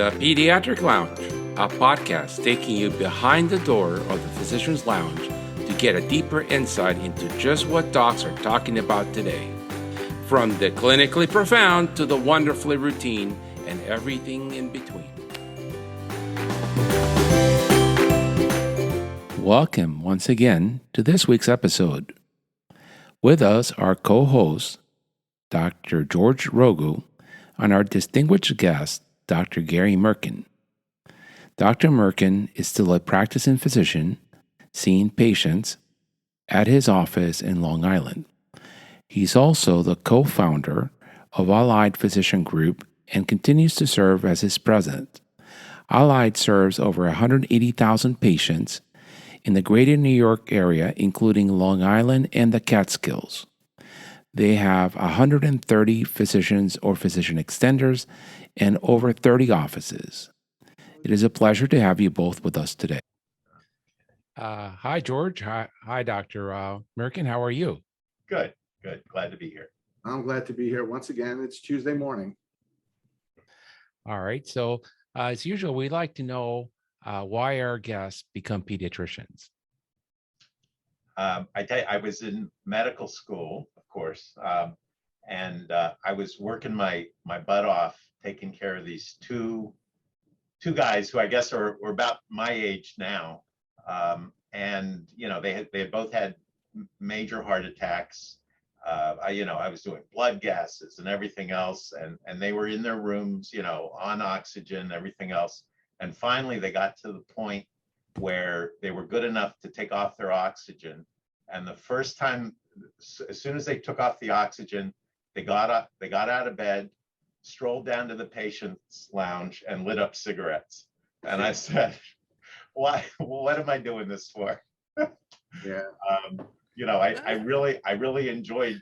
The Pediatric Lounge, a podcast taking you behind the door of the physician's lounge to get a deeper insight into just what docs are talking about today. From the clinically profound to the wonderfully routine and everything in between. Welcome once again to this week's episode. With us are co-hosts Dr. George Rogu and our distinguished guest, Dr. Gary Mirkin. Dr. Mirkin is still a practicing physician, seeing patients at his office in Long Island. He's also the co-founder of Allied Physician Group and continues to serve as its president. Allied serves over 180,000 patients in the greater New York area, including Long Island and the Catskills. They have 130 physicians or physician extenders and over 30 offices. It is a pleasure to have you both with us today. Hi, George. Hi, Dr. Mirkin. How are you? Good. Glad to be here. I'm glad to be here once again. It's Tuesday morning. All right. So, as usual, we'd like to know why our guests become pediatricians. I tell you, I was in medical school, of course, and I was working my butt off taking care of these two guys who I guess were about my age now, and you know they had both had major heart attacks. I was doing blood gases and everything else, and they were in their rooms, on oxygen, everything else. And finally, they got to the point where they were good enough to take off their oxygen. And the first time, as soon as they took off the oxygen, they got out of bed, strolled down to the patient's lounge, and lit up cigarettes. And I said, "Why? What am I doing this for?" Yeah. I really enjoyed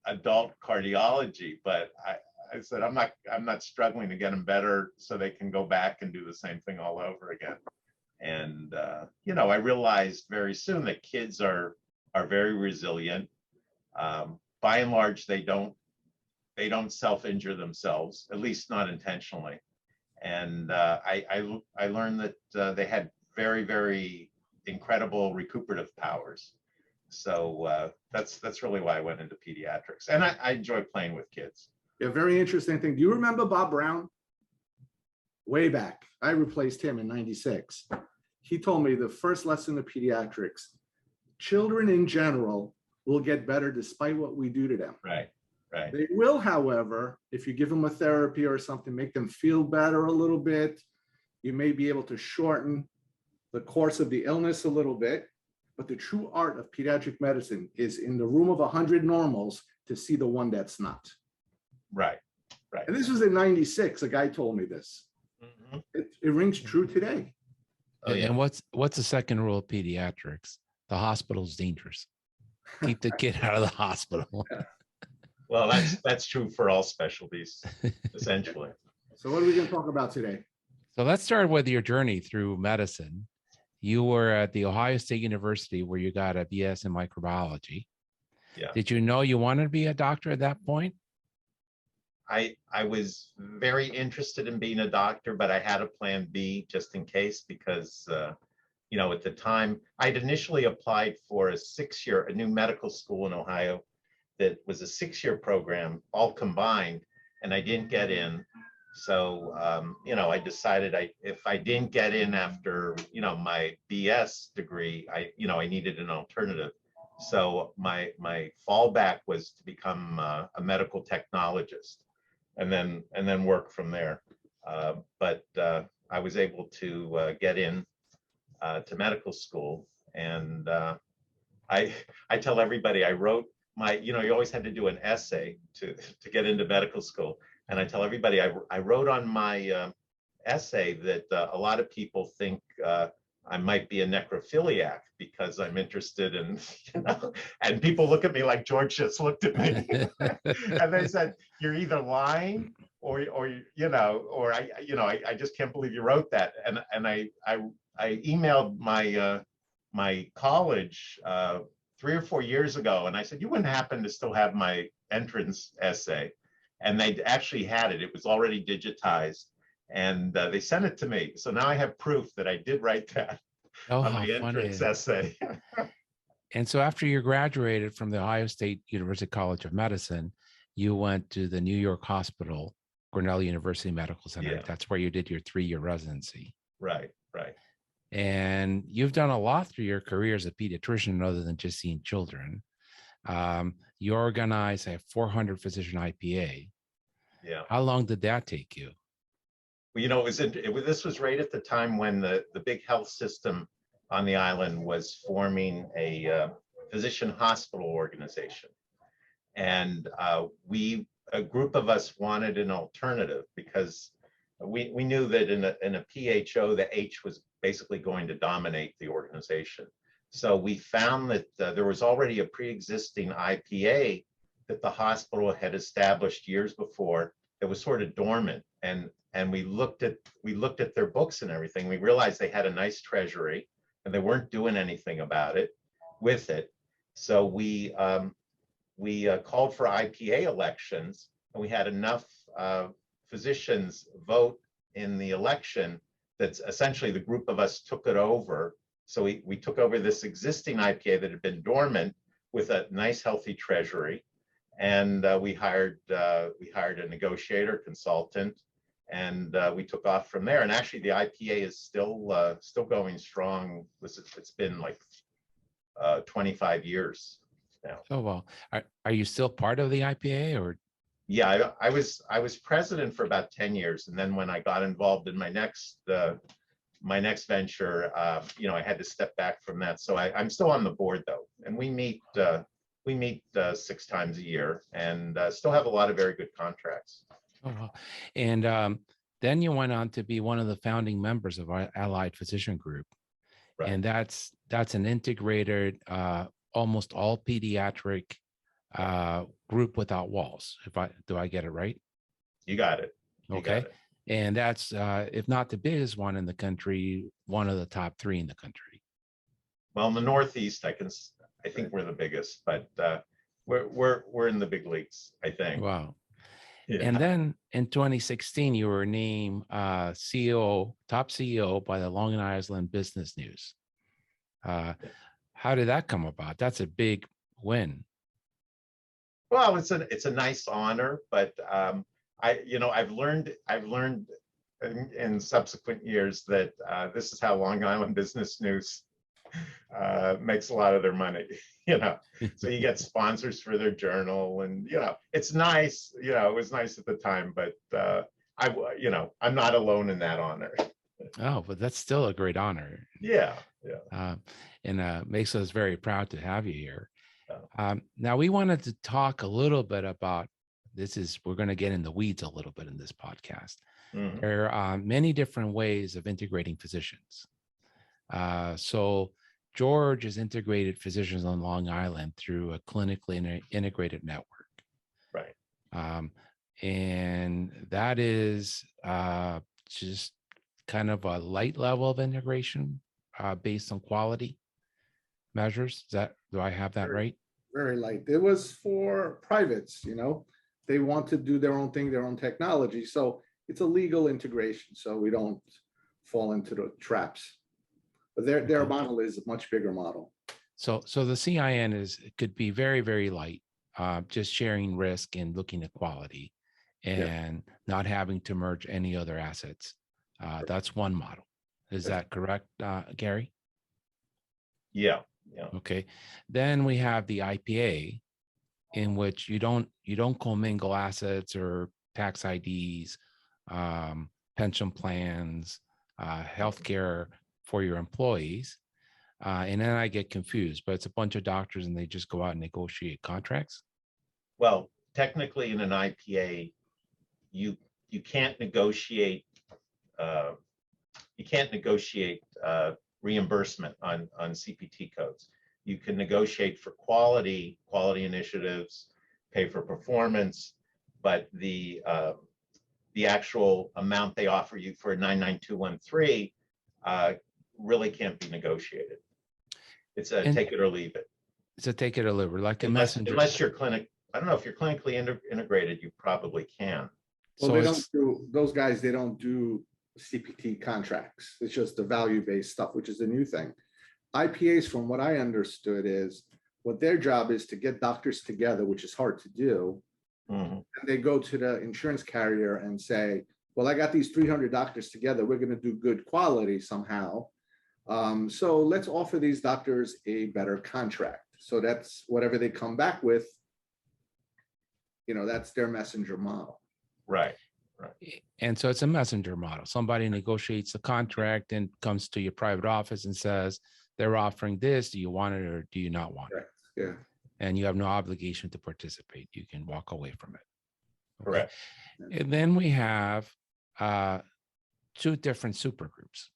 adult cardiology, but I said I'm not struggling to get them better so they can go back and do the same thing all over again. And I realized very soon that kids are very resilient. By and large, they don't self-injure themselves, at least not intentionally. And I learned that they had very, very incredible recuperative powers. So that's really why I went into pediatrics, and I enjoy playing with kids. Yeah, very interesting thing. Do you remember Bob Brown? Way back, I replaced him in '96. He told me the first lesson of pediatrics: children in general will get better despite what we do to them. Right. They will, however, if you give them a therapy or something, make them feel better a little bit. You may be able to shorten the course of the illness a little bit. But the true art of pediatric medicine is in the room of 100 normals to see the one that's not. Right. And this was in '96. A guy told me this. Mm-hmm. It rings true today. Oh, yeah. And what's the second rule of pediatrics? The hospital's dangerous. Keep the kid out of the hospital. Well, that's true for all specialties, essentially. So what are we going to talk about today? So let's start with your journey through medicine. You were at the Ohio State University where you got a BS in microbiology. Yeah. Did you know you wanted to be a doctor at that point? I was very interested in being a doctor, but I had a plan B just in case because, at the time, I'd initially applied for a new medical school in Ohio that was a 6-year program, all combined, and I didn't get in. So, I decided if I didn't get in after, my BS degree, I needed an alternative. So my fallback was to become a medical technologist and then work from there. But I was able to get in to medical school. And I tell everybody I wrote you always had to do an essay to get into medical school. And I tell everybody I wrote on my essay that a lot of people think I might be a necrophiliac because I'm interested in, and people look at me like George just looked at me. And they said, "You're either lying or I just can't believe you wrote that." And I emailed my college 3 or 4 years ago, and I said, "You wouldn't happen to still have my entrance essay?" And they actually had it. It was already digitized. And they sent it to me. So now I have proof that I did write that Oh, on how my entrance funny. essay. And so after you graduated from the Ohio State University College of Medicine, you went to the New York Hospital, Cornell University Medical Center. Yeah. That's where you did your 3-year residency. Right. And you've done a lot through your career as a pediatrician other than just seeing children. You organized a 400 physician IPA. Yeah. How long did that take you? Well, this was right at the time when the big health system on the island was forming a physician hospital organization. And a group of us wanted an alternative because we knew that in a PHO, the H was basically going to dominate the organization. So we found that there was already a pre-existing IPA that the hospital had established years before that was sort of dormant. And we looked at their books and everything. We realized they had a nice treasury and they weren't doing anything about it with it. So we called for IPA elections, and we had enough physicians vote in the election that essentially the group of us took it over. So we took over this existing IPA that had been dormant with a nice healthy treasury, and we hired a negotiator consultant, and we took off from there. And actually, the IPA is still going strong. It's been like 25 years now. Oh, well, are you still part of the IPA or? Yeah, I was president for about 10 years, and then when I got involved in my next venture, I had to step back from that. So I'm still on the board though, and we meet 6 times a year, and still have a lot of very good contracts. Oh, wow. And then you went on to be one of the founding members of our Allied Physician Group, Right. and that's an integrated, almost all pediatric group without walls. Do I get it right? You got it. Okay. And that's, if not the biggest one in the country, one of the top 3 in the country. Well, in the Northeast, I think we're the biggest, but we're in the big leagues, I think. Wow. Yeah. And then in 2016, you were named top CEO by the Long Island Business News. How did that come about? That's a big win. Well, it's a nice honor, but I've learned in subsequent years that this is how Long Island Business News makes a lot of their money. So you get sponsors for their journal, and it's nice. It was nice at the time, but I'm not alone in that honor. Oh, but that's still a great honor. Yeah. And makes us very proud to have you here. Now, we wanted to talk a little bit about we're going to get in the weeds a little bit in this podcast. Mm-hmm. There are many different ways of integrating physicians. So George has integrated physicians on Long Island through a clinically integrated network. Right. And that is just kind of a light level of integration based on quality measures. Do I have that right? Very light. It was for privates, they want to do their own thing, their own technology. So it's a legal integration. So we don't fall into the traps. But their model is a much bigger model. So the CIN could be very, very light, just sharing risk and looking at quality and not having to merge any other assets. That's one model. Is that correct, Gary? Yeah. Okay. Then we have the IPA, in which you don't commingle assets or tax IDs, pension plans, healthcare for your employees. And then I get confused, but it's a bunch of doctors and they just go out and negotiate contracts. Well, technically in an IPA, you can't negotiate reimbursement on CPT codes. You can negotiate for quality initiatives, pay for performance, but the actual amount they offer you for 99213 really can't be negotiated. It's a take it or leave it. It's a take it or leave it, like a unless messenger. Unless you're I don't know if you're clinically integrated, you probably can. Well, So they don't it's do, those guys, they don't do CPT contracts. It's just the value-based stuff, which is the new thing. IPAs, from what I understood, is what their job is to get doctors together, which is hard to do. Mhm. And they go to the insurance carrier and say, well, I got these 300 doctors together. We're going to do good quality somehow. So let's offer these doctors a better contract. So that's whatever they come back with, that's their messenger model. Right. and so it's a messenger model. Somebody negotiates a contract and comes to your private office and says, they're offering this. Do you want it or do you not want it? Correct. Yeah. And you have no obligation to participate. You can walk away from it. Okay? Correct. And then we have two different supergroups.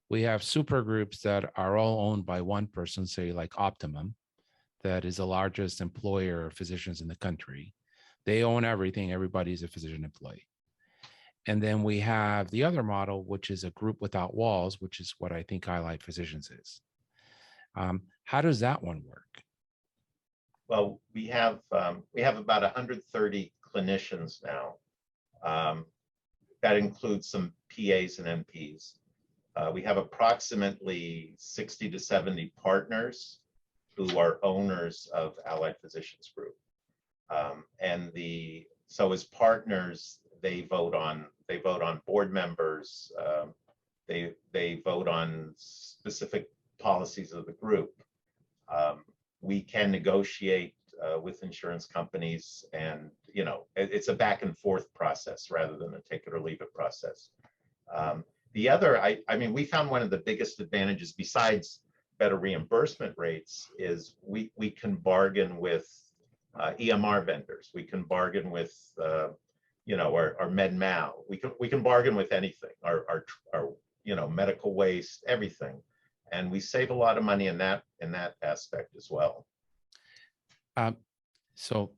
We have supergroups that are all owned by one person, say like Optimum, that is the largest employer of physicians in the country. They own everything. Everybody's a physician employee. And then we have the other model, which is a group without walls, which is what I think Allied Physicians is. How does that one work? Well, we have about 130 clinicians now. That includes some PAs and NPs. We have approximately 60 to 70 partners who are owners of Allied Physicians Group. So as partners, they vote on board members. They vote on specific policies of the group. We can negotiate with insurance companies, and it's a back and forth process rather than a take it or leave it process. The other, I mean, we found one of the biggest advantages besides better reimbursement rates is we can bargain with EMR vendors. We can bargain with our med mal. We can bargain with anything. Our medical waste, everything, and we save a lot of money in that aspect as well. So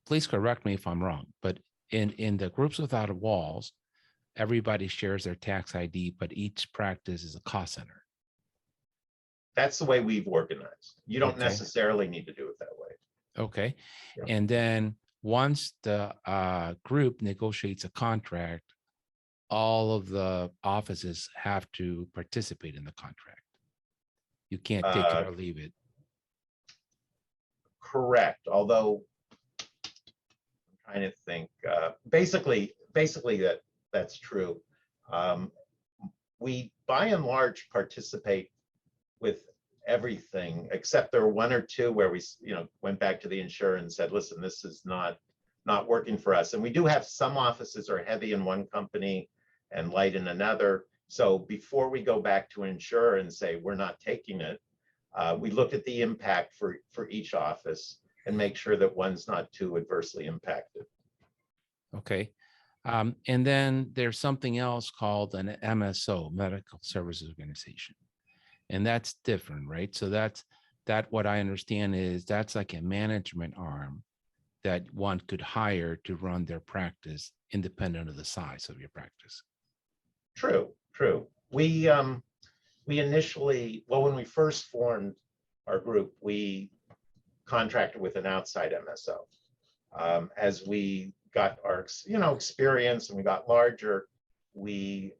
please correct me if I'm wrong, but in the groups without walls, everybody shares their tax ID, but each practice is a cost center. That's the way we've organized. You don't Okay. necessarily need to do it that way. Okay. Yeah. And then once the group negotiates a contract, all of the offices have to participate in the contract. You can't take it or leave it. Correct. Although I'm trying to think, basically that's true. We by and large participate with everything, except there are one or two where we went back to the insurer and said, listen, this is not working for us. And we do have some offices are heavy in one company and light in another. So before we go back to an insurer and say we're not taking it, we look at the impact for each office and make sure that one's not too adversely impacted. Okay. And then there's something else called an MSO, Medical Services Organization. And that's different, right? So that what I understand is that's like a management arm that one could hire to run their practice independent of the size of your practice. True. We initially, when we first formed our group, we contracted with an outside MSO. As we got our experience and we got larger, we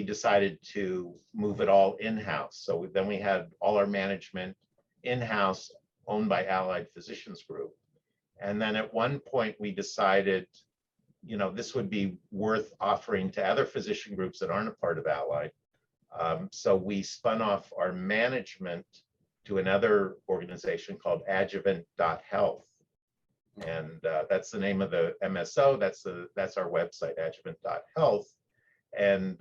decided to move it all in-house. So then we had all our management in-house, owned by Allied Physicians Group. And then at one point we decided, this would be worth offering to other physician groups that aren't a part of Allied. So we spun off our management to another organization called Adjuvant.health. And that's the name of the MSO. That's our website, Adjuvant.health. And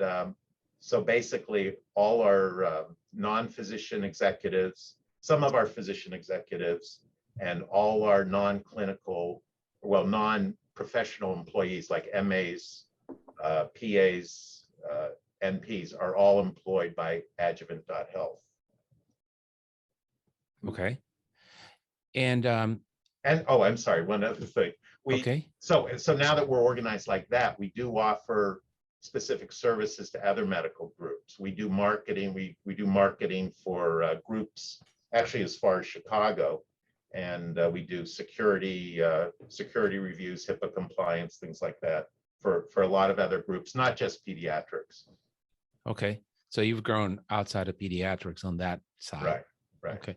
so basically all our non-physician executives, some of our physician executives, and all our non-clinical, non-professional employees like MAs, PAs, NPs are all employed by Adjuvant.health. Okay. And I'm sorry, one other thing. So now that we're organized like that, we do offer specific services to other medical groups. We do marketing. We do marketing for groups, actually as far as Chicago. and we do security reviews, HIPAA compliance, things like that for a lot of other groups, not just pediatrics. Okay. So you've grown outside of pediatrics on that side. Right, right. Okay.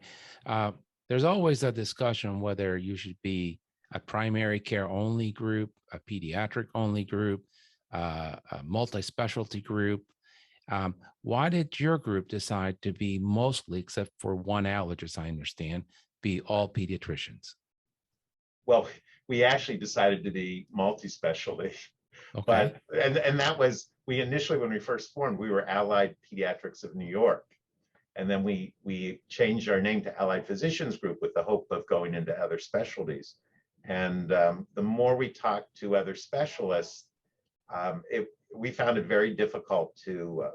There's always a discussion whether you should be a primary care only group, a pediatric only group, a multi-specialty group. Why did your group decide to be mostly, except for one allergist, I understand, be all pediatricians? Well, we actually decided to be multi-specialty, Okay. but and that was, we initially, when we first formed, we were Allied Pediatrics of New York. And then we changed our name to Allied Physicians Group with the hope of going into other specialties. And the more we talked to other specialists, we found it very difficult to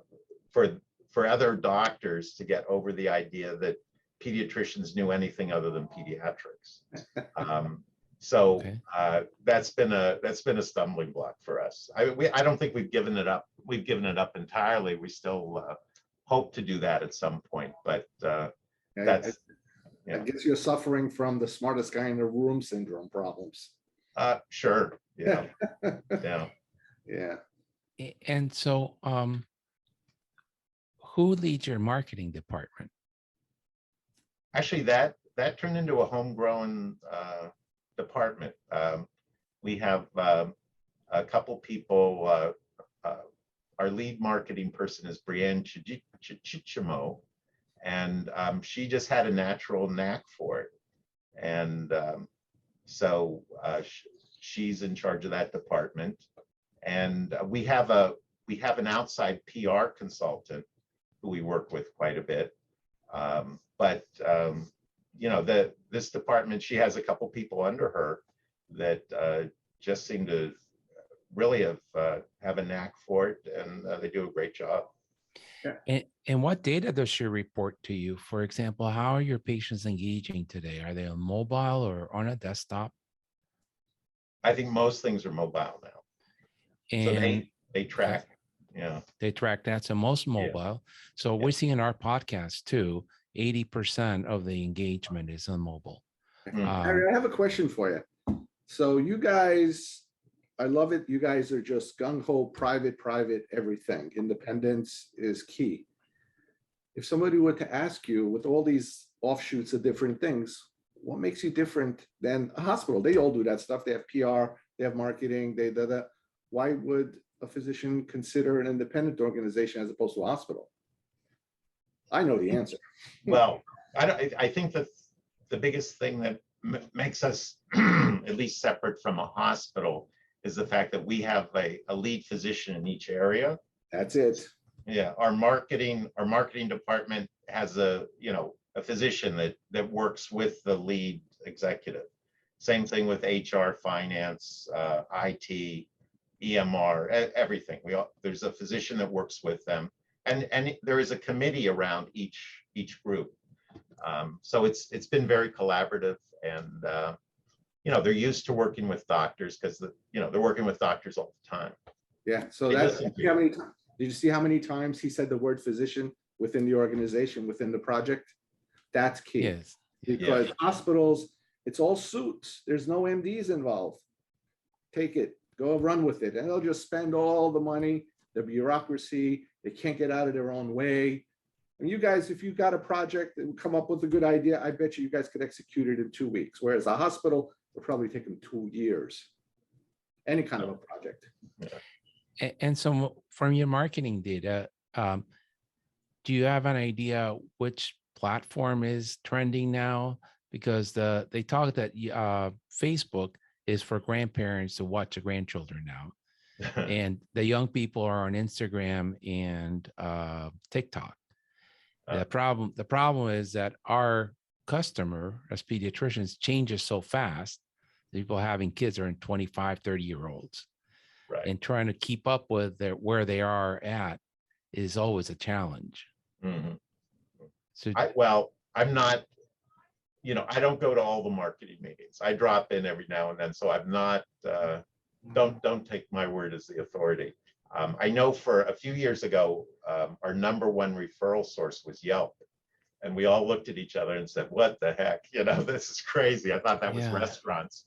for other doctors to get over the idea that pediatricians knew anything other than pediatrics. So Okay. that's been a stumbling block for us. I don't think we've given it up. We've given it up entirely. We still hope to do that at some point, but that's. I guess you're suffering from the smartest guy in the room syndrome problems. Sure. Yeah. Yeah. Yeah. And so, who leads your marketing department? Actually, that turned into a homegrown department. We have a couple people. Our lead marketing person is Brienne Chichimo, and she just had a natural knack for it. And so she's in charge of that department. And we have an outside PR consultant who we work with quite a bit. But you know, this department, she has a couple people under her that just seem to really have a knack for it, and they do a great job. And what data does she report to you? For example, how are your patients engaging today? Are they on mobile or on a desktop? I think most things are mobile now. And so they track. Yeah, they track that. So most mobile. So we're seeing in our podcast too, 80% of the engagement is on mobile. Harry, I have a question for you. So you guys, I love it. You guys are just gung-ho, private, everything. Independence is key. If somebody were to ask you, with all these offshoots of different things, what makes you different than a hospital? They all do that stuff. They have PR, they have marketing, why would a physician consider an independent organization as opposed to a hospital? I know the answer. Well, I think that the biggest thing that makes us at least separate from a hospital is the fact that we have a lead physician in each area. That's it. Yeah, our marketing department has a physician that works with the lead executive. Same thing with HR, finance, IT, EMR, everything. There's a physician that works with them, and there is a committee around each group. So it's been very collaborative, and they're used to working with doctors because they're working with doctors all the time. Yeah. So did you see how many times he said the word physician within the organization, within the project? That's key. Yes. Because hospitals, it's all suits. There's no MDs involved. Take it, go run with it. And they'll just spend all the money, the bureaucracy, they can't get out of their own way. And you guys, if you've got a project and come up with a good idea, I bet you guys could execute it in 2 weeks. Whereas a hospital will probably take them 2 years. Any kind of a project. Yeah. And so from your marketing data, do you have an idea which platform is trending now? Because they talk that Facebook is for grandparents to watch the grandchildren now. And the young people are on Instagram and TikTok. The problem is that our customer as pediatricians changes so fast. People having kids are in 25, 30-year-olds. Right. And trying to keep up with where they are at is always a challenge. Mm-hmm. So I'm not, I don't go to all the marketing meetings. I drop in every now and then, so I'm not, don't take my word as the authority. I know for a few years ago, our #1 referral source was Yelp. And we all looked at each other and said, what the heck? You know, this is crazy. I thought that was Yeah. restaurants.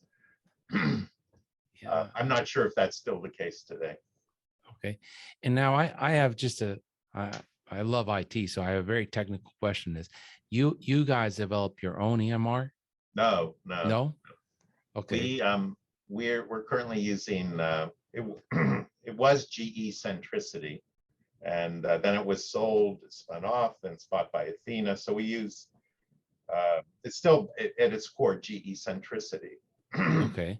Yeah. I'm not sure if that's still the case today. Okay. And now I have just I love IT, so I have a very technical question. Is you guys develop your own EMR? No. Okay. We're currently using it. It was GE Centricity, and then it was sold, spun off, then bought by Athena. So we use it's still at its core GE Centricity. Okay.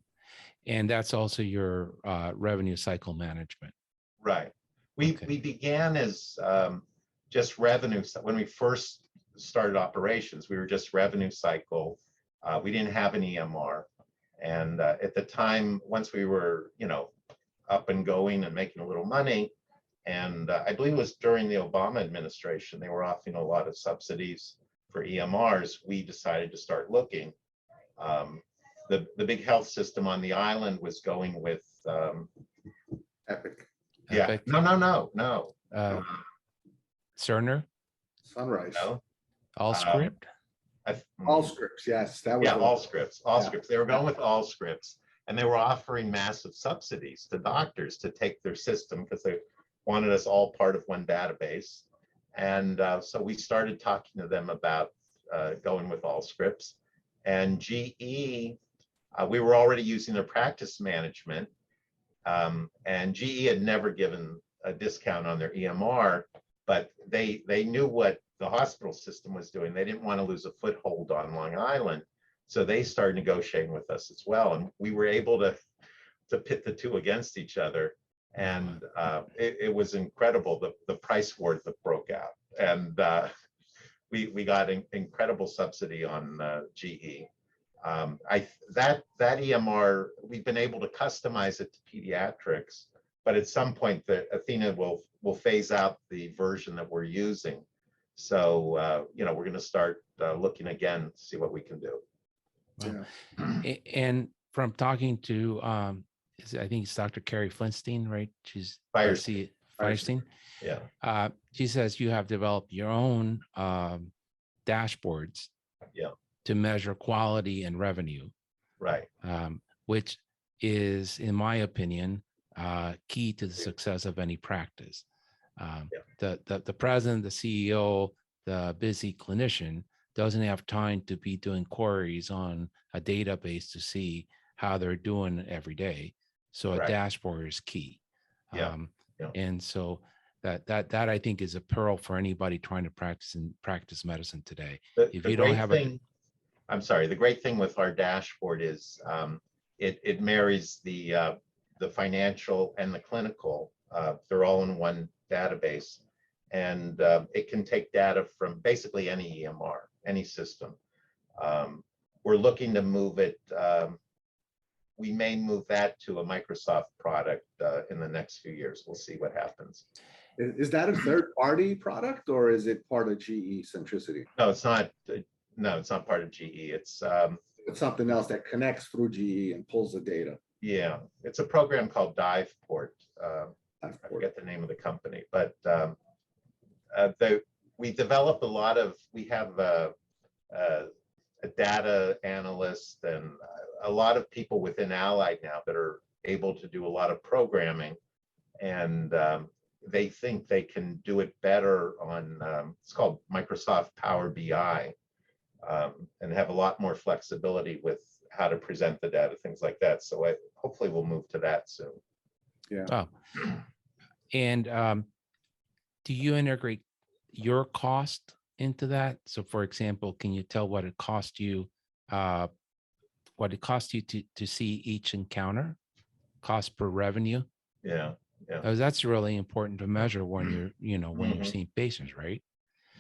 And that's also your revenue cycle management. Right. Okay. We began as just revenue. When we first started operations, we were just revenue cycle. We didn't have an EMR. And at the time, once we were, up and going and making a little money, and I believe it was during the Obama administration, they were offering a lot of subsidies for EMRs. We decided to start looking. The big health system on the island was going with Epic, yeah. Epic. No. Cerner, Sunrise, No. Allscript. all scripts. Yes, that was Yeah, the- all scripts. Yeah. They were going with all scripts, and they were offering massive subsidies to doctors to take their system because they wanted us all part of one database. And so we started talking to them about going with all scripts. And GE, we were already using their practice management, and GE had never given a discount on their EMR, but they knew what the hospital system was doing. They didn't want to lose a foothold on Long Island. So they started negotiating with us as well. And we were able to pit the two against each other. And it was incredible, the price war that broke out. And we got an incredible subsidy on GE. That EMR, we've been able to customize it to pediatrics, but at some point the Athena will phase out the version that we're using. So, we're going to start looking again, to see what we can do. Yeah. And from talking to, I think it's Dr. Carrie Flintstein, right? She's Firestein. Firestein. Yeah. She says you have developed your own dashboards. Yeah. To measure quality and revenue. Right. Which is, in my opinion, key to the success of any practice. The president, the CEO, the busy clinician doesn't have time to be doing queries on a database to see how they're doing every day. So a dashboard is key. And so that I think is a pearl for anybody trying to practice medicine today. If you don't have the great thing with our dashboard is it marries the financial and the clinical. They're all in one database, and it can take data from basically any EMR, any system. We're looking to move it. We may move that to a Microsoft product in the next few years. We'll see what happens. Is that a third-party product, or is it part of GE Centricity? No, it's not. No, it's not part of GE. It's something else that connects through GE and pulls the data. Yeah, it's a program called DivePort. I forget the name of the company, but we developed we have a data analyst and a lot of people within Allied now that are able to do a lot of programming, and they think they can do it better on, it's called Microsoft Power BI, and have a lot more flexibility with how to present the data, things like that. So hopefully we'll move to that soon. Yeah. Oh. And do you integrate your cost into that? So for example, can you tell what it cost you to see each encounter, cost per revenue? Yeah. Because that's really important to measure when you're seeing patients, right?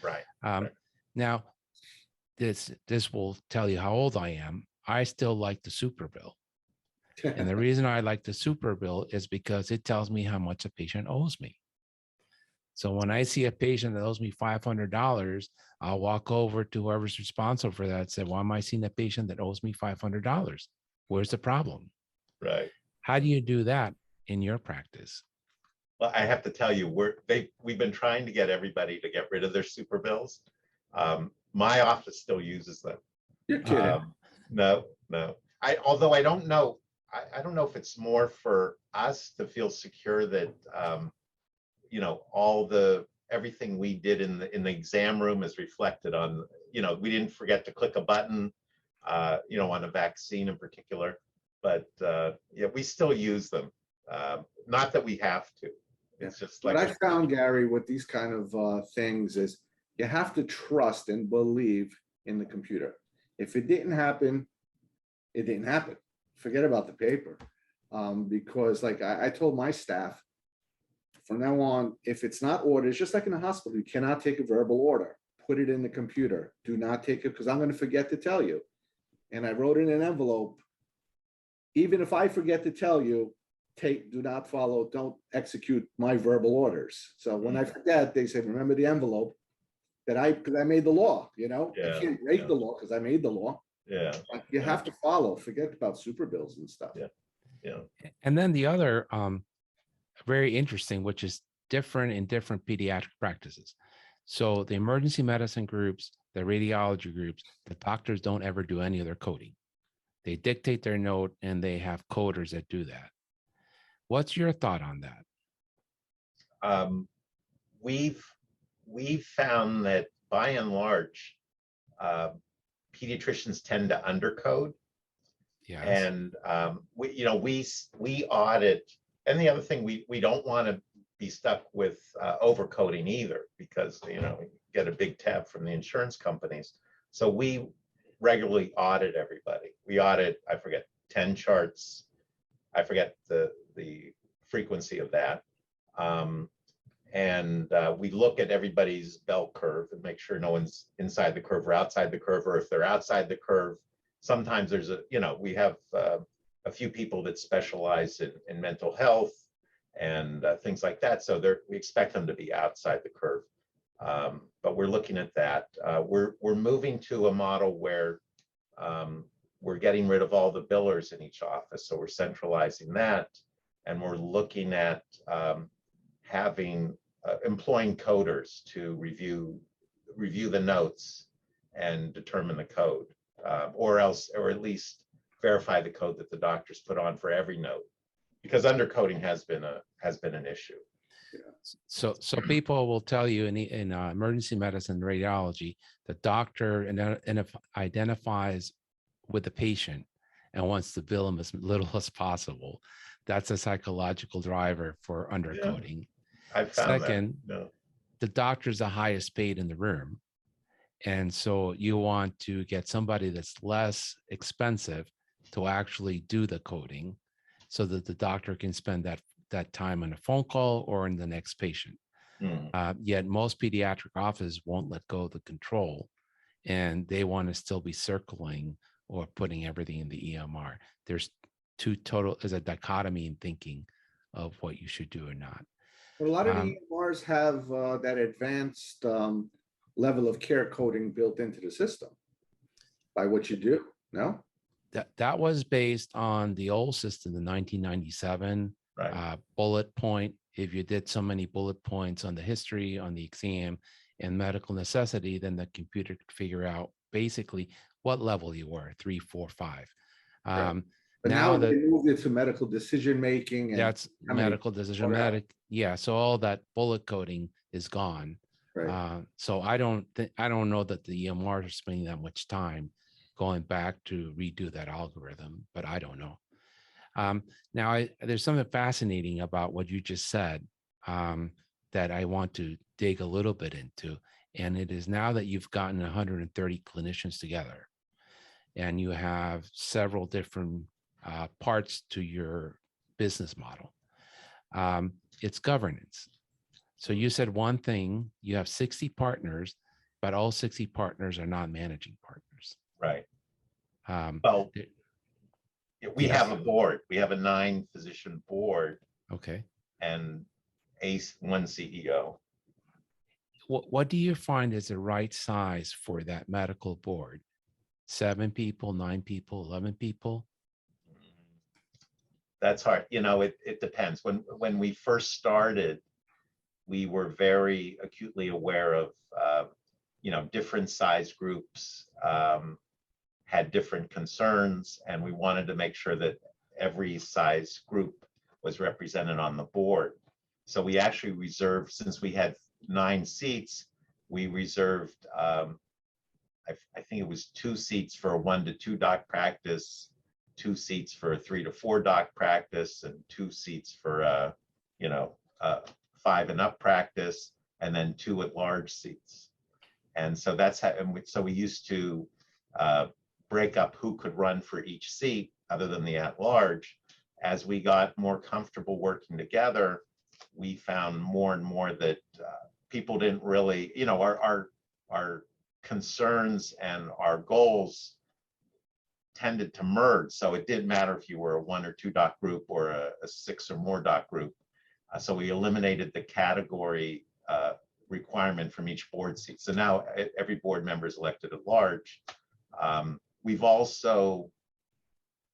Right. Now, this will tell you how old I am. I still like the Superbill. And the reason I like the Superbill is because it tells me how much a patient owes me. So when I see a patient that owes me $500, I'll walk over to whoever's responsible for that and say, why am I seeing a patient that owes me $500? Where's the problem? Right. How do you do that in your practice? Well, I have to tell you, we've been trying to get everybody to get rid of their Superbills. My office still uses them. You're kidding. No. Although I don't know, I don't know if it's more for us to feel secure that, everything we did in the exam room is reflected on, we didn't forget to click a button, on a vaccine in particular, but yeah, we still use them. Not that we have to. It's just like what I found, Gary, with these kind of things is you have to trust and believe in the computer. If it didn't happen, it didn't happen. Forget about the paper. Because like I told my staff, from now on, if it's not ordered, it's just like in the hospital, you cannot take a verbal order. Put it in the computer. Do not take it, because I'm going to forget to tell you. And I wrote in an envelope, even if I forget to tell you, do not follow, don't execute my verbal orders. So when I forget, they say, remember the envelope because I made the law, I can't break the law because I made the law. Yeah. But you have to follow, forget about Superbills and stuff. Yeah. And then the other very interesting, which is different in different pediatric practices. So the emergency medicine groups, the radiology groups, the doctors don't ever do any of their coding. They dictate their note and they have coders that do that. What's your thought on that? We've found that by and large, pediatricians tend to undercode. Yes. And we audit. And the other thing, we don't want to be stuck with overcoding either, because you get a big tab from the insurance companies. So we regularly audit everybody. We audit, I forget, 10 charts. I forget the frequency of that. And we look at everybody's bell curve and make sure no one's inside the curve or outside the curve, or if they're outside the curve, sometimes there's we have a few people that specialize in mental health and things like that. So we expect them to be outside the curve. But we're looking at that. We're moving to a model where we're getting rid of all the billers in each office. So we're centralizing that, and we're looking at employing coders to review the notes and determine the code, or at least verify the code that the doctors put on for every note, because undercoding has been an issue. So people will tell you in emergency medicine, radiology, the doctor identifies with the patient and wants to bill them as little as possible. That's a psychological driver for undercoding. I found Second, the doctor's the highest paid in the room. And so you want to get somebody that's less expensive to actually do the coding so that the doctor can spend that time on a phone call or in the next patient. Yet most pediatric offices won't let go of the control, and they want to still be circling or putting everything in the EMR. There's a dichotomy in thinking of what you should do or not. But a lot of the EMRs have that advanced level of care coding built into the system by what you do, no? That was based on the old system, the 1997 bullet point. If you did so many bullet points on the history, on the exam, and medical necessity, then the computer could figure out basically what level you were, 3, 4, 5. But now they moved it to medical decision making. That's medical decision. So all that bullet coding is gone. Right. So I don't know that the EMR is spending that much time going back to redo that algorithm, but I don't know. Now, there's something fascinating about what you just said that I want to dig a little bit into, and it is now that you've gotten 130 clinicians together, and you have several different parts to your business model. It's governance. So you said one thing, you have 60 partners, but all 60 partners are not managing partners. Right. We have a board. We have a 9-physician board. Okay. And one CEO. What do you find is the right size for that medical board? 7 people, 9 people, 11 people? That's hard. It depends. When we first started, we were very acutely aware of different size groups had different concerns, and we wanted to make sure that every size group was represented on the board. So we actually reserved, since we had 9 seats, we reserved, I think it was 2 seats for a 1 to 2 doc practice, 2 seats for a 3 to 4 doc practice, and 2 seats for a 5 and up practice, and then 2 at-large seats. And so that's how. So we used to break up who could run for each seat, other than the at-large. As we got more comfortable working together, we found more and more that people didn't really, our concerns and our goals tended to merge. So it didn't matter if you were a 1 or 2 doc group or a 6 or more doc group. So we eliminated the category requirement from each board seat. So now every board member is elected at large. We've also,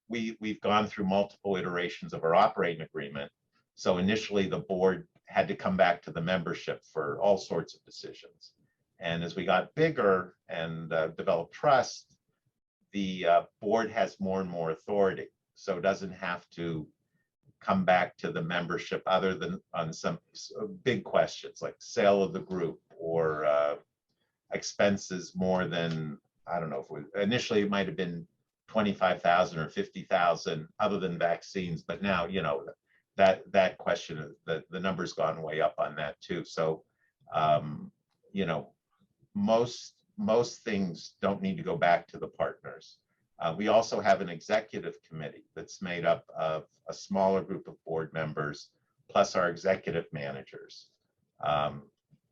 we've gone through multiple iterations of our operating agreement. So initially the board had to come back to the membership for all sorts of decisions. And as we got bigger and developed trust, the board has more and more authority. So it doesn't have to come back to the membership other than on some big questions like sale of the group or expenses more than, I don't know, initially it might have been 25,000 or 50,000 other than vaccines, but now, that question, the number's gone way up on that too. So, most things don't need to go back to the partners. We also have an executive committee that's made up of a smaller group of board members plus our executive managers.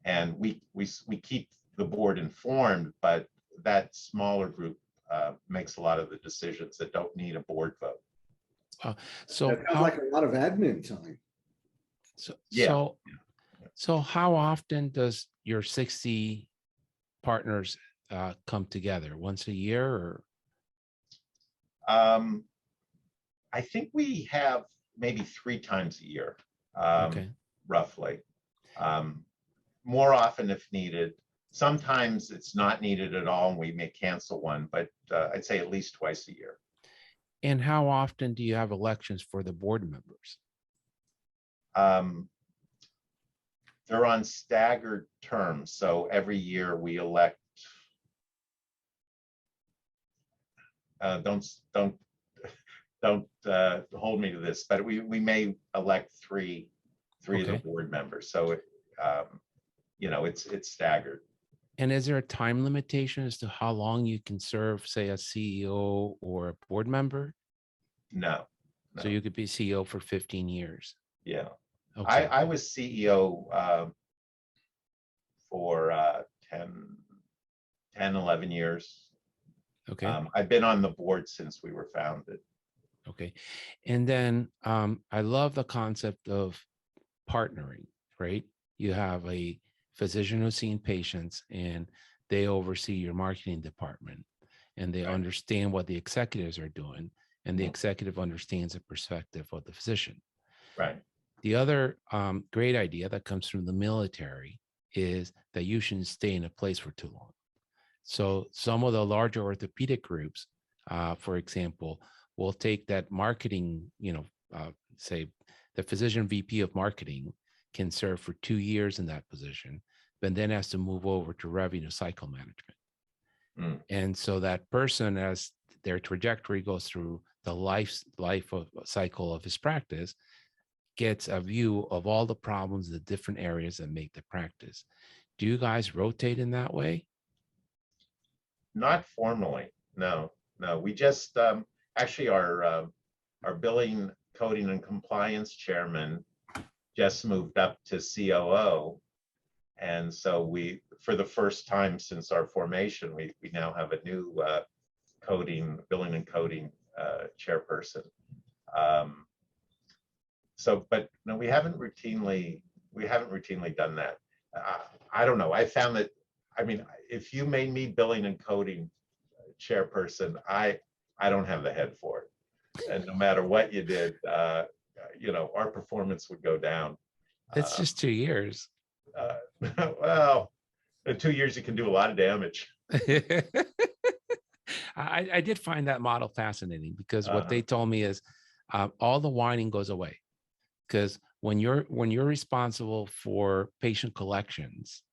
And we keep the board informed, but that smaller group makes a lot of the decisions that don't need a board vote. So that sounds like a lot of admin time. So how often does your 60 partners come together? Once a year, or? I think we have maybe 3 times a year, roughly. More often if needed. Sometimes it's not needed at all and we may cancel one, but I'd say at least twice a year. And how often do you have elections for the board members? They're on staggered terms. So every year we elect, don't hold me to this, but we may elect three of the board members. So it's staggered. And is there a time limitation as to how long you can serve, say, a CEO or a board member? No. So you could be CEO for 15 years. Yeah. Okay. I was CEO for 10, 11 years. Okay. I've been on the board since we were founded. Okay. And then I love the concept of partnering, right? You have a physician who's seen patients and they oversee your marketing department and they understand what the executives are doing, and the executive understands the perspective of the physician. Right. The other great idea that comes from the military is that you shouldn't stay in a place for too long. So some of the larger orthopedic groups, for example, will take that marketing, say the physician VP of marketing can serve for 2 years in that position, but then has to move over to revenue cycle management. And so that person, as their trajectory goes through the life cycle of his practice, gets a view of all the problems, the different areas that make the practice. Do you guys rotate in that way? Not formally, no. We just actually our billing, coding, and compliance chairman just moved up to COO, and so we, for the first time since our formation, we now have a new billing and coding chairperson. But no, we haven't routinely done that. I don't know. I found that, if you made me billing and coding chairperson, I don't have the head for it. And no matter what you did, our performance would go down. It's just 2 years. Well, In 2 years, you can do a lot of damage. I did find that model fascinating because what they Uh-huh. told me is all the whining goes away. Because when you're responsible for patient collections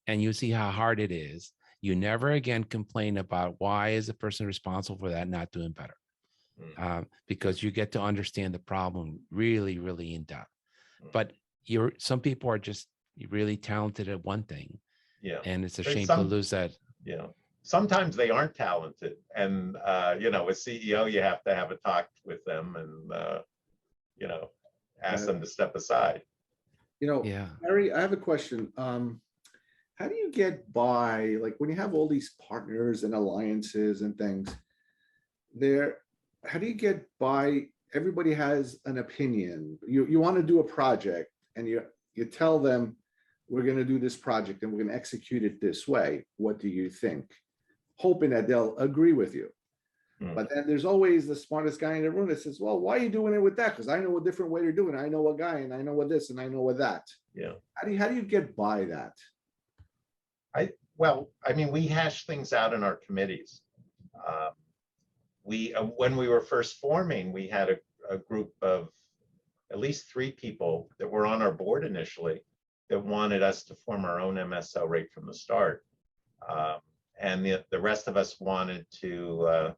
and you see how hard it is, you never again complain about why is the person responsible for that not doing better. Because you get to understand the problem really, really in depth. But some people are just really talented at one thing. Yeah. And it's a There's shame to lose that. Yeah. Sometimes they aren't talented. And, as CEO, you have to have a talk with them and, ask them to step aside. Yeah. Harry, I have a question. How do you get by, like when you have all these partners and alliances and things, how do you get by? Everybody has an opinion. You want to do a project and you tell them, we're going to do this project and we're going to execute it this way. What do you think? Hoping that they'll agree with you. But then there's always the smartest guy in the room that says, well, why are you doing it with that? Because I know a different way to do it. I know a guy and I know what this and I know what that. Yeah. How do you get by that? We hash things out in our committees. When we were first forming, we had a group of at least 3 people that were on our board initially that wanted us to form our own MSO right from the start. And the rest of us wanted to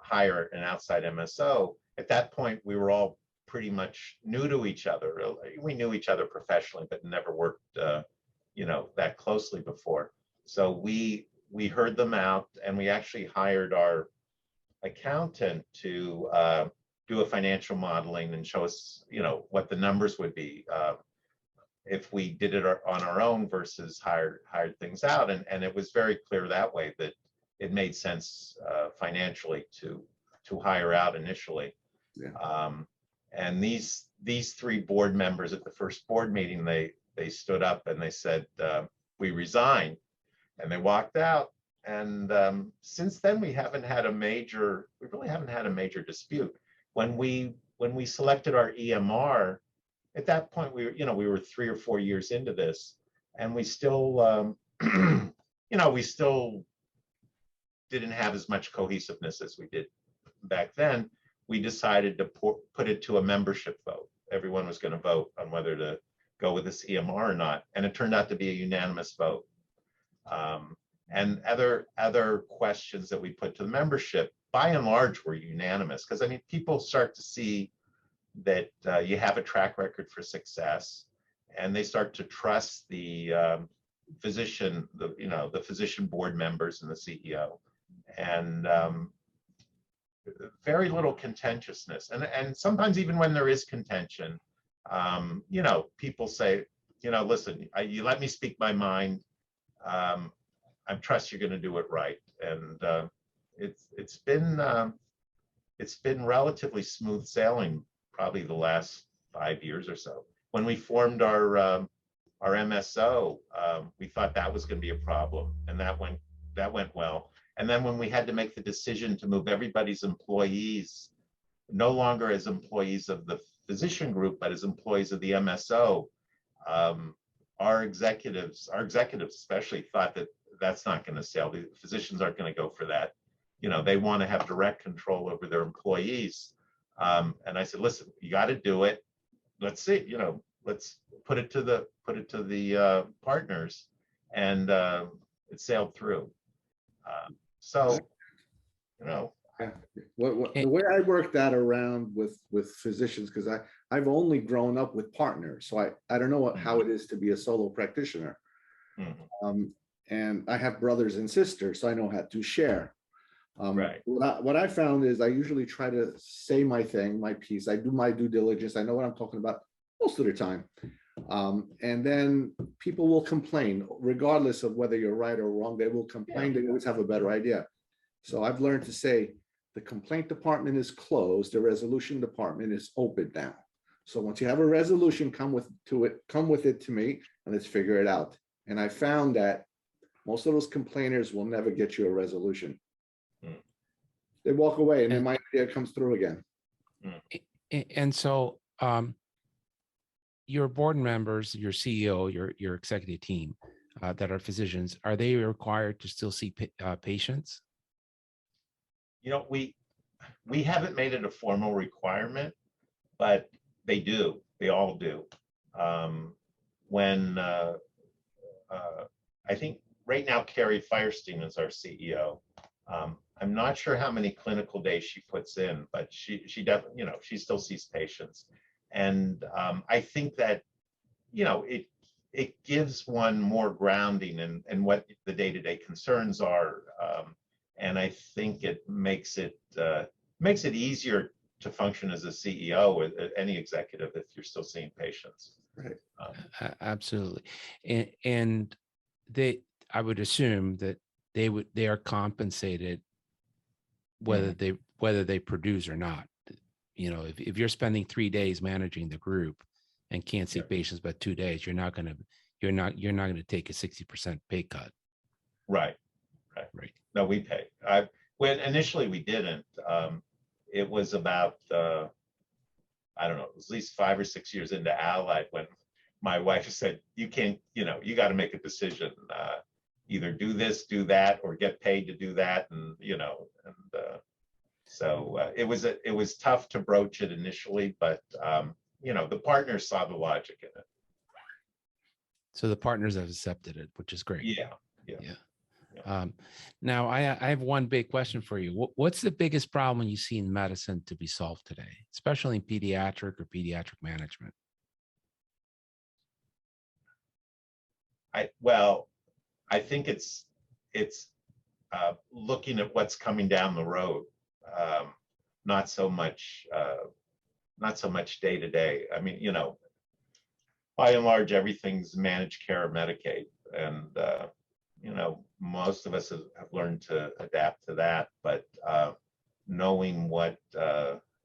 hire an outside MSO. At that point, we were all pretty much new to each other. We knew each other professionally, but never worked, that closely before. So we heard them out, and we actually hired our accountant to do a financial modeling and show us, what the numbers would be if we did it on our own versus hired things out. And it was very clear that way that it made sense financially to hire out initially. Yeah. And these 3 board members at the first board meeting, they stood up and they said, we resign, and they walked out. And since then, we really haven't had a major dispute. When we selected our EMR, at that point, we were 3 or 4 years into this, and we still, we still didn't have as much cohesiveness as we did back then. We decided to put it to a membership vote. Everyone was going to vote on whether to go with this EMR or not, and it turned out to be a unanimous vote. And other questions that we put to the membership, by and large, were unanimous, because people start to see that you have a track record for success, and they start to trust the physician, the physician board members and the CEO, and very little contentiousness. And sometimes even when there is contention, people say, listen, you let me speak my mind. I trust you're going to do it right, and it's been relatively smooth sailing, probably the last 5 years or so. When we formed our MSO, we thought that was going to be a problem, and that went well. And then when we had to make the decision to move everybody's employees, no longer as employees of the physician group, but as employees of the MSO, our executives especially thought that that's not going to sail. The physicians aren't going to go for that. They want to have direct control over their employees. And I said, listen, you got to do it. Let's see, let's put it to the partners, and it sailed through. Yeah. The way I work that around with physicians, because I've only grown up with partners, so I don't know how it is to be a solo practitioner. Mm-hmm. And I have brothers and sisters, so I know how to share. Right. What I found is I usually try to say my piece. I do my due diligence. I know what I'm talking about most of the time. And then people will complain, regardless of whether you're right or wrong. They will complain. They always have a better idea. So I've learned to say the complaint department is closed. The resolution department is open now. So once you have a resolution, come with it to me, and let's figure it out. And I found that most of those complainers will never get you a resolution. They walk away, and then my idea comes through again. And so your board members, your CEO, your executive team, that are physicians, are they required to still see patients? You know, we haven't made it a formal requirement, but they do. They all do. When I think right now Carrie Firestein is our CEO. I'm not sure how many clinical days she puts in, but she definitely, you know, she still sees patients, and I think that, you know, it gives one more grounding in what the day-to-day concerns are, and I think it makes it easier to function as a CEO or any executive if you're still seeing patients. Right. Absolutely, and I would assume that they are compensated whether they produce or not. You know, if you're spending 3 days managing the group and can't see patients but 2 days, you're not going to take a 60% pay cut. Right. No, we pay. When initially we didn't. It was about I don't know, it was at least 5 or 6 years into Allied when my wife said, "You can't, you know, you got to make a decision. Either do this, do that, or get paid to do that." And you know, and so it was tough to broach it initially, but you know, the partners saw the logic in it. So the partners have accepted it, which is great. Yeah. Now I have one big question for you. What's the biggest problem you see in medicine to be solved today, especially in pediatric or pediatric management? I think it's looking at what's coming down the road, not so much day to day. I mean, you know, by and large, everything's managed care or Medicaid, and you know, most of us have learned to adapt to that. But knowing what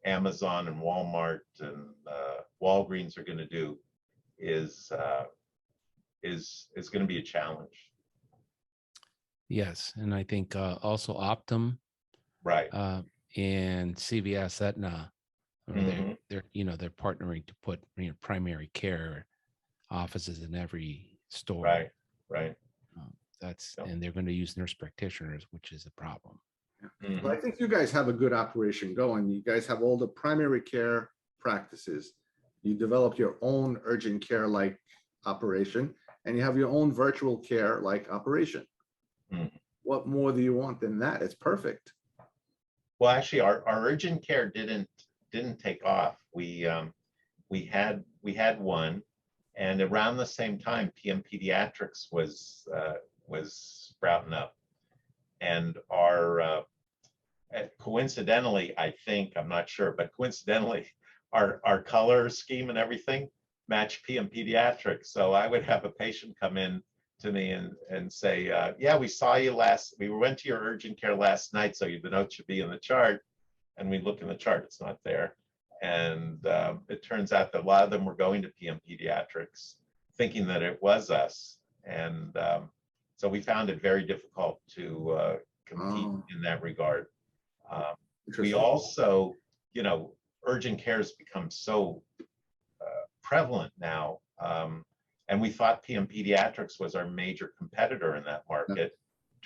Amazon and Walmart and Walgreens are going to do is going to be a challenge. Yes, and I think also Optum, right, and CVS, Aetna, they're partnering to put primary care offices in every store. Right. And they're going to use nurse practitioners, which is a problem. Well, I think you guys have a good operation going. You guys have all the primary care practices. You develop your own urgent care like operation, and you have your own virtual care like operation. What more do you want than that? It's perfect. Well, actually, our urgent care didn't take off. We had one, and around the same time, PM Pediatrics was sprouting up, and our coincidentally, I think, I'm not sure, but coincidentally, our color scheme and everything matched PM Pediatrics. So I would have a patient come in to me and say, "Yeah, we saw you we went to your urgent care last night, so the note should be in the chart." And we look in the chart, it's not there. And it turns out that a lot of them were going to PM Pediatrics thinking that it was us. And so we found it very difficult to compete in that regard. We also, you know, urgent care has become so prevalent now. And we thought PM Pediatrics was our major competitor in that market.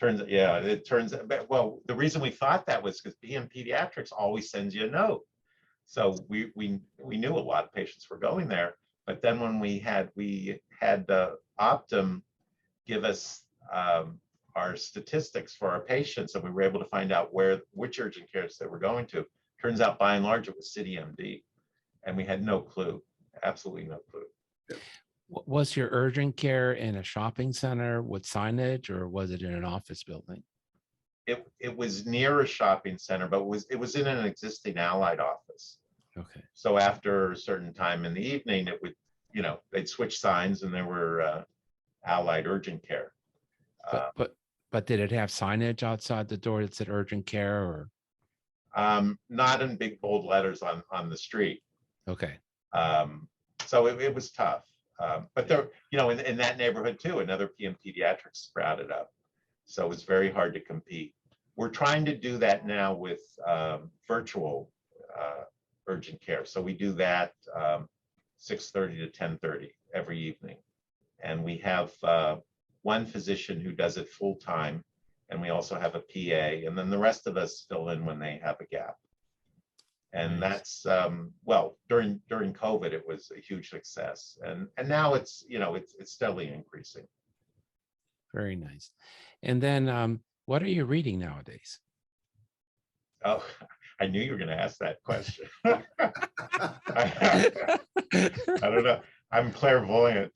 It turns out, well, the reason we thought that was because PM Pediatrics always sends you a note. So we knew a lot of patients were going there. But then when we had Optum give us our statistics for our patients, and we were able to find out which urgent cares they were going to. Turns out, by and large, it was CityMD, and we had no clue, absolutely no clue. Was your urgent care in a shopping center with signage, or was it in an office building? It was near a shopping center, but it was in an existing Allied office. Okay. So after a certain time in the evening, it would, you know, they'd switch signs, and there were Allied urgent care. But did it have signage outside the door that said urgent care, or? Not in big bold letters on the street. Okay. So it was tough. But there, you know, in that neighborhood too, another PM Pediatrics sprouted up. So it was very hard to compete. We're trying to do that now with virtual urgent care. So we do that 6:30 to 10:30 every evening. And we have one physician who does it full time, and we also have a PA, and then the rest of us fill in when they have a gap. And Nice. that's well, during COVID, it was a huge success, and now it's it's steadily increasing. Very nice. And then what are you reading nowadays? Oh, I knew you were going to ask that question. I don't know. I'm clairvoyant.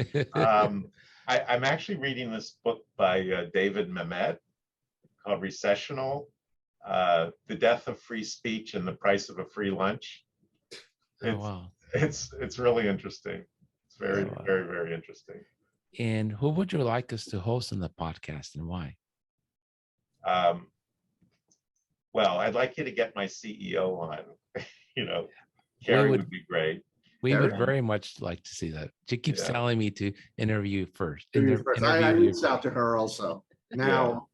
I'm actually reading this book by David Mamet called Recessional, The Death of Free Speech and the Price of a Free Lunch. Oh, wow. It's really interesting. It's very, Oh, wow. very, very interesting. And who would you like us to host on the podcast and why? Well, I'd like you to get my CEO on. Carrie would be great. We Very would very much like to see that. She keeps Yeah. telling me to interview first. I Interview you reached out to her also. Now,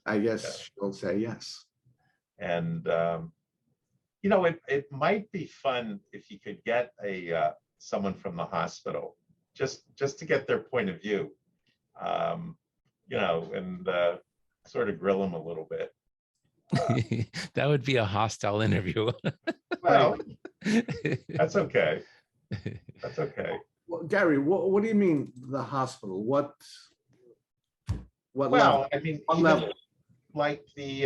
I guess she'll say yes. And it might be fun if you could get someone from the hospital, just to get their point of view, and sort of grill them a little bit. That would be a hostile interview. Well, that's okay. That's okay. Well, Gary, what do you mean the hospital? What Well, level? I mean, What even level? like the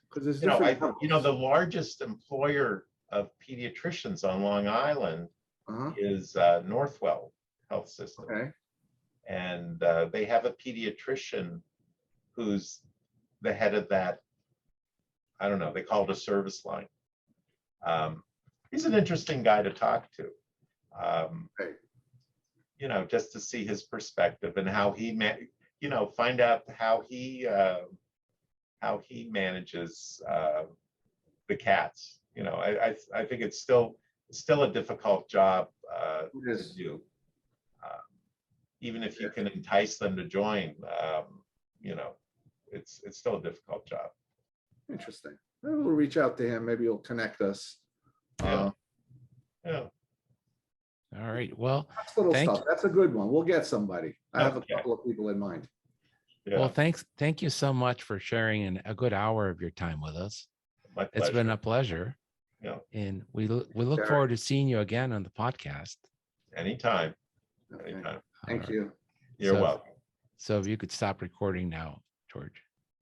Because there's different levels. the largest employer of pediatricians on Long Island Uh-huh. is Northwell Health System. Okay. And they have a pediatrician who's the head of that. I don't know, they call it a service line. He's an interesting guy to talk to. Right. Just to see his perspective and how he find out how he manages the cats. I think it's still a difficult job It is. to do. Even if you can entice them to join, it's still a difficult job. Interesting. Maybe we'll reach out to him. Maybe he'll connect us. Yeah. Yeah. All right. Well, Hospital Thank stuff. That's a good one. We'll get somebody. I have a Okay. couple of people in mind. Yeah. well, thank you so much for sharing a good hour of your time with us. My It's pleasure. been a pleasure. Yeah. And we look Gary. forward to seeing you again on the podcast. Anytime. Okay. Anytime. Thank All right. you. You're So- welcome. So if you could stop recording now, George.